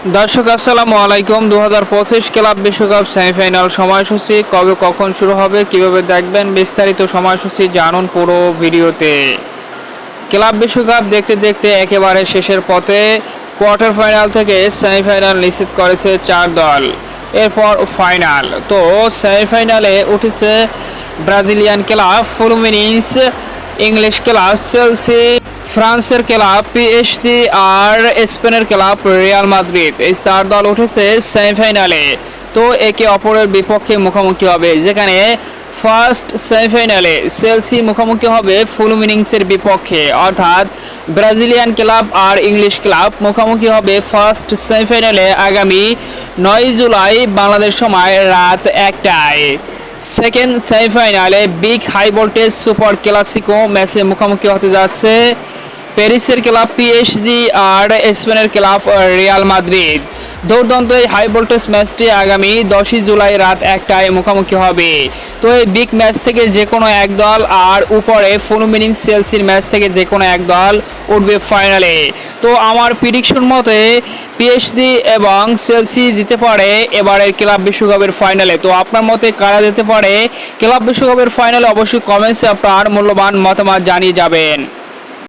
দর্শক আসসালামু আলাইকুম। 2025 ক্লাব বিশ্বকাপ সেমিফাইনাল সময়সূচি কবে কখন শুরু হবে, কিভাবে দেখবেন, বিস্তারিত সময়সূচি জানুন পুরো ভিডিওতে। ক্লাব বিশ্বকাপ দেখতে দেখতে একেবারে শেষের পথে। কোয়ার্টার ফাইনাল থেকে সেমিফাইনাল নিশ্চিত করেছে 4 দল, এরপর ফাইনাল। তো সেমিফাইনালে উঠেছে Brazilian club Fluminense, English club Chelsea, ফ্রান্সের ক্লাব পিএসজি আর স্পেনের ক্লাব রিয়াল মাদ্রিদ। এই 4 দল উঠেছে সেমিফাইনালে। তো একে অপরের বিপক্ষে মুখোমুখি হবে, যেখানে ফার্স্ট সেমিফাইনালে চেলসি মুখোমুখি হবে ফ্লুমিনেন্সের বিপক্ষে, অর্থাৎ ব্রাজিলিয়ান ক্লাব আর ইংলিশ ক্লাব মুখোমুখি হবে ফার্স্ট সেমিফাইনালে আগামী 9 জুলাই বাংলাদেশ সময় রাত 1টায়। সেকেন্ড সেমিফাইনালে big high voltage super clasico ম্যাচে মুখোমুখি হতে যাচ্ছে প্যারিসের ক্লাব পিএসজি আর স্পেনের ক্লাব রিয়াল মাদ্রিদ। দুর্দান্ত এই হাই ভোল্টেজ ম্যাচটি আগামী 10 জুলাই রাত 1টায় মুখোমুখি হবে। তো এই বিগ ম্যাচ থেকে যে কোনো এক দল, আর উপরে ফ্লুমিনেন্স চেলসির ম্যাচ থেকে যে কোনো এক দল উঠবে ফাইনালে। তো আমার প্রেডিকশন মতে পিএসজি এবং চেলসি যেতে পারে এবারের ক্লাব বিশ্বকাপের ফাইনালে। তো আপনার মতে কারা যেতে পারে ক্লাব বিশ্বকাপের ফাইনালে? অবশ্যই কমেন্টসে আপনার মূল্যবান মতামত জানিয়ে যাবেন।